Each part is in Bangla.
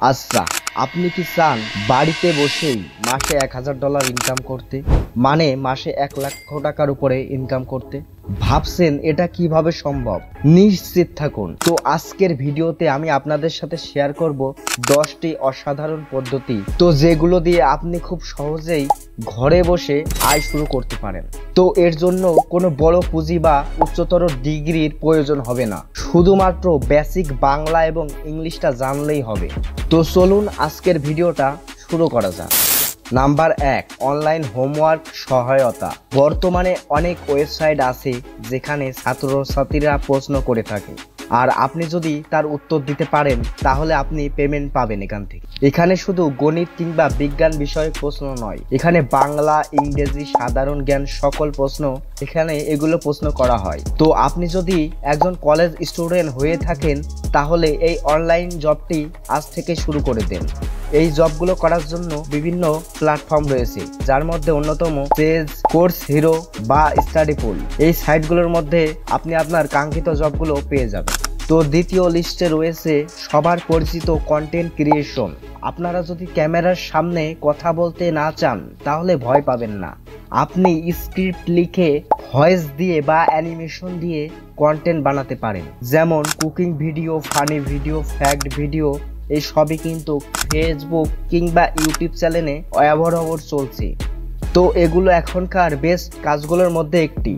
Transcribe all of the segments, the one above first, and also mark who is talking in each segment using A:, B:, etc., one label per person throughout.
A: আচ্ছা, আপনি কি চান বাড়িতে বসেই মাসে $1000 ইনকাম করতে, মানে মাসে $1,00,000 উপরে ইনকাম করতে? ভাবছেন এটা কিভাবে সম্ভব? নিশ্চিত থাকুন। তো আজকের ভিডিওতে আমি আপনাদের সাথে শেয়ার করব 10টি অসাধারণ পদ্ধতি, তো যেগুলো দিয়ে আপনি খুব সহজেই ঘরে বসে আয় শুরু করতে পারেন। তো এর জন্য কোনো বড় পুঁজি বা উচ্চতর ডিগ্রির প্রয়োজন হবে না, শুধুমাত্র বেসিক বাংলা এবং ইংলিশটা জানলেই হবে। তো চলুন আজকের ভিডিওটা শুরু করা যাক। নাম্বার 1, অনলাইন হোমওয়ার্ক সহায়তা। বর্তমানে অনেক ওয়েবসাইট আছে যেখানে ছাত্রছাত্রীরা প্রশ্ন করে থাকে, আর আপনি যদি তার উত্তর দিতে পারেন তাহলে আপনি পেমেন্ট পাবেন এখান থেকে। এখানে শুধু গণিত কিংবা বিজ্ঞান বিষয়ক প্রশ্ন নয়, এখানে বাংলা, ইংরেজি, সাধারণ জ্ঞান সকল প্রশ্ন এখানে এগুলো প্রশ্ন করা হয়। তো আপনি যদি একজন কলেজ স্টুডেন্ট হয়ে থাকেন তাহলে এই অনলাইন জবটি আজ থেকে শুরু করে দেন। এই জবগুলো করার জন্য বিভিন্ন প্ল্যাটফর্ম রয়েছে, যার মধ্যে অন্যতম পেজ, কোর্স হিরো বা স্টাডি পুল। এই সাইটগুলোর মধ্যে আপনি আপনার কাঙ্ক্ষিত জবগুলো পেয়ে যাবেন। তো দ্বিতীয় লিস্টে রয়েছে সবার পরিচিত কন্টেন্ট ক্রিয়েশন। আপনারা যদি ক্যামেরার সামনে কথা বলতে না চান তাহলে ভয় পাবেন না, আপনি স্ক্রিপ্ট লিখে ভয়েস দিয়ে বা অ্যানিমেশন দিয়ে কন্টেন্ট বানাতে পারেন। যেমন cooking video, funny video, fact video, এই সবই কিন্তু ফেসবুক কিংবা ইউটিউব চ্যানেলে অয়াবরহর চলছে। তো এগুলো এখনকার বেস্ট কাজগুলোর মধ্যে একটি।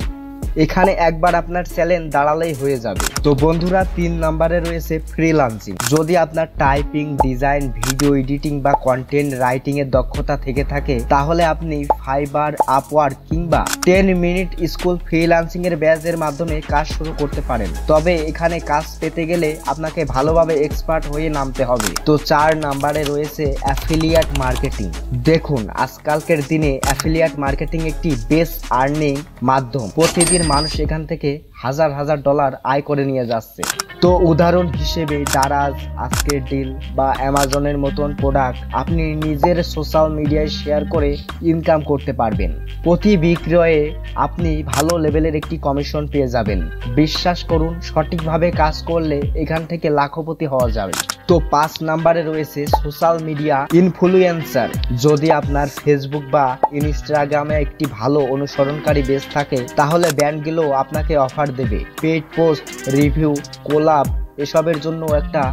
A: এখানে একবার আপনার চ্যানেল দাঁড়ালেই হয়ে যাবে। তো বন্ধুরা, 3 নম্বরে রয়েছে ফ্রিল্যান্সিং। যদি আপনার টাইপিং, ডিজাইন, ভিডিও এডিটিং বা কন্টেন্ট রাইটিং এর দক্ষতা থেকে থাকে তাহলে আপনি ফাইবার, আপওয়ার্ক কিংবা 10 মিনিট স্কুল ফ্রিল্যান্সিং এর ব্যাচের মাধ্যমে কাজ শুরু করতে পারেন। তবে এখানে কাজ পেতে গেলে আপনাকে ভালোভাবে এক্সপার্ট হয়ে নামতে হবে। তো 4 নম্বরে রয়েছে অ্যাফিলিয়েট মার্কেটিং। দেখুন, আজকালকের দিনে অ্যাফিলিয়েট মার্কেটিং একটি বেস্ট আর্নিং মাধ্যম। প্রতিদিন মানুষ এখান থেকে হাজার হাজার ডলার আয় করে নিয়ে যাচ্ছে। তো উদাহরণ হিসেবে দারাজ, আজকের ডিল বা অ্যামাজনের মতন প্রোডাক্ট আপনি নিজের সোশ্যাল মিডিয়ায় শেয়ার করে ইনকাম করতে পারবেন। প্রতি বিক্রয়ে আপনি ভালো লেভেলের একটি কমিশন পেয়ে যাবেন। বিশ্বাস করুন, সঠিকভাবে কাজ করলে এখান থেকে লাখপতি হওয়া যাবে। তো 5 নম্বরে রয়েছে সোশ্যাল মিডিয়া ইনফ্লুয়েন্সার। যদি আপনার ফেসবুক বা ইনস্টাগ্রামে একটি ভালো অনুসরণকারী বেস থাকে তাহলে ব্র্যান্ডগুলো আপনাকে অফার দেবে। পেইড পোস্ট, রিভিউ, কোলাব এসবের জন্য একটা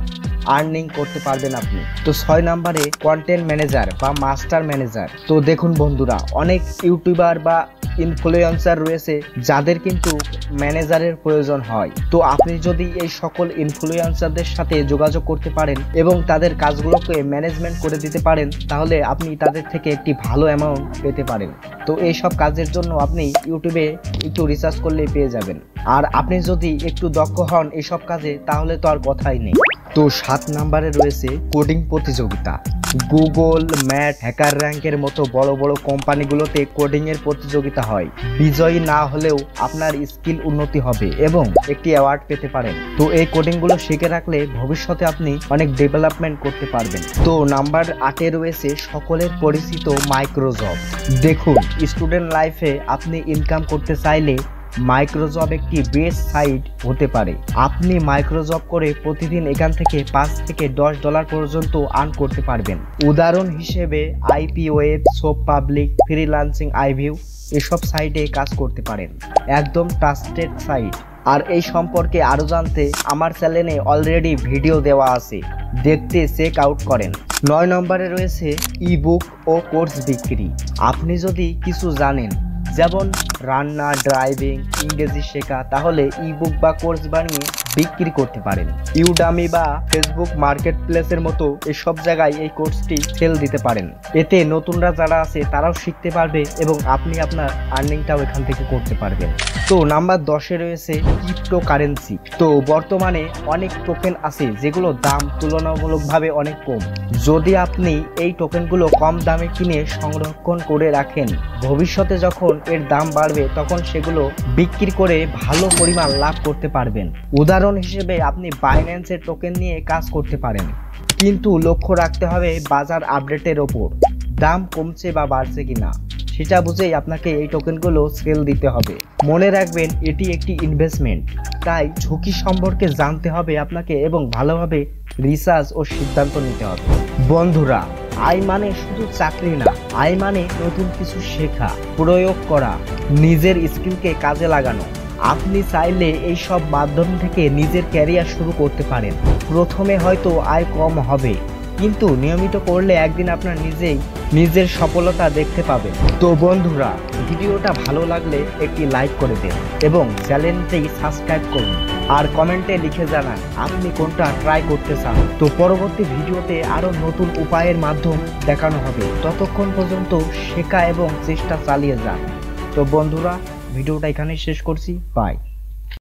A: আর্নিং করতে পারবেন আপনি। তো 6 নম্বরে কন্টেন্ট ম্যানেজার বা মাস্টার ম্যানেজার। তো দেখুন বন্ধুরা, অনেক ইউটিউবার বা ইনফ্লুয়েন্সার রয়েছে যাদের কিন্তু ম্যানেজারের প্রয়োজন হয়। তো আপনি যদি এই সকল ইনফ্লুয়েন্সারদের সাথে যোগাযোগ করতে পারেন এবং তাদের কাজগুলোকে ম্যানেজমেন্ট করে দিতে পারেন তাহলে আপনি তাদের থেকে একটি ভালো অ্যামাউন্ট পেতে পারেন। তো এই সব কাজের জন্য আপনি ইউটিউবে একটু রিসার্চ করলেই পেয়ে যাবেন। আর আপনি যদি একটু দক্ষ হন এসব কাজে তাহলে তো আর কথাই নেই। তো 7 নম্বরে রয়েছে কোডিং প্রতিযোগিতা। গুগল, ম্যাট, হ্যাকার র্যাঙ্কের মতো বড় বড় কোম্পানিগুলোতে কোডিং এর প্রতিযোগিতা হয়। বিজয়ী না হলেও আপনার স্কিল উন্নতি হবে এবং একটি অ্যাওয়ার্ড পেতে পারেন। তো এই কোডিংগুলো শিখে রাখলে ভবিষ্যতে আপনি অনেক ডেভেলপমেন্ট করতে পারবেন। তো নাম্বার 8-এ রয়েছে সকলের পরিচিত মাইক্রোজব। দেখুন, স্টুডেন্ট লাইফে আপনি ইনকাম করতে চাইলে মাইক্রোজব একটি বেস্ট সাইট হতে পারে। আপনি মাইক্রোজব করে প্রতিদিন এখান থেকে $5 থেকে $10 পর্যন্ত আর্ন করতে পারবেন। উদাহরণ হিসেবে আইপি ওয়েব, সোপ পাবলিক, ফ্রিল্যান্সিং, আইভিউ এসব সাইটে কাজ করতে পারেন। একদম ট্রাস্টেড সাইট। আর এই সম্পর্কে আরো জানতে আমার চ্যানেলে অলরেডি ভিডিও দেওয়া আছে, দেখতে চেক আউট করেন। 9 নম্বরে রয়েছে ইবুক ও কোর্স বিক্রি। আপনি যদি কিছু জানেন, যেমন রান্না, ড্রাইভিং, ইংরেজি শেখা, তাহলে ইবুক বা কোর্স বানিয়ে বিক্রি করতে পারেন। ইউডামি বা ফেসবুক মার্কেট প্লেসের মতো এসব জায়গায় এই কোর্সটি সেল দিতে পারেন। এতে নতুনরা যারা আছে তারাও শিখতে পারবে এবং আপনি আপনার আর্নিংটাও এখান থেকে করতে পারবেন। তো নাম্বার 10-এ রয়েছে ক্রিপ্টোকারেন্সি। তো বর্তমানে অনেক টোকেন আছে যেগুলো দাম তুলনামূলকভাবে অনেক কম। যদি আপনি এই টোকেনগুলো কম দামে কিনে সংরক্ষণ করে রাখেন, ভবিষ্যতে যখন এর দাম বাড়বে তখন সেগুলো বিক্রি করে ভালো পরিমাণ লাভ করতে পারবেন। উদাহরণ হিসেবে আপনি বাইন্যান্সের টোকেন নিয়ে কাজ করতে পারেন, কিন্তু লক্ষ্য রাখতে হবে বাজার আপডেটের ওপর দাম কমছে বা বাড়ছে কিনা সেটা বুঝেই আপনাকে এই টোকেনগুলো সেল দিতে হবে। মনে রাখবেন, এটি একটি ইনভেস্টমেন্ট, তাই ঝুঁকি সম্পর্কে জানতে হবে আপনাকে এবং ভালোভাবে রিসার্চ ও সিদ্ধান্ত নিতে হবে। বন্ধুরা, আয় মানে শুধু চাকরি না, আয় মানে নতুন কিছু শেখা, প্রয়োগ করা, নিজের স্কিলকে কাজে লাগানো। আপনি চাইলে এই সব মাধ্যম থেকে নিজের ক্যারিয়ার শুরু করতে পারেন। প্রথমে হয়তো আয় কম হবে, কিন্তু নিয়মিত করলে একদিন আপনার নিজের সফলতা দেখতে পাবেন। তো বন্ধুরা, ভিডিওটা ভালো লাগলে একটি লাইক করে দিন এবং চ্যানেলটি সাবস্ক্রাইব করুন, আর কমেন্টে লিখে জানান আপনি কোনটা ট্রাই করতে চান। তো পরবর্তী ভিডিওতে আরো নতুন উপায়ের মাধ্যম দেখানো হবে। ততক্ষণ পর্যন্ত শেখা এবং চেষ্টা চালিয়ে যান। তো বন্ধুরা, ভিডিওটা এখানেই শেষ করছি। বাই।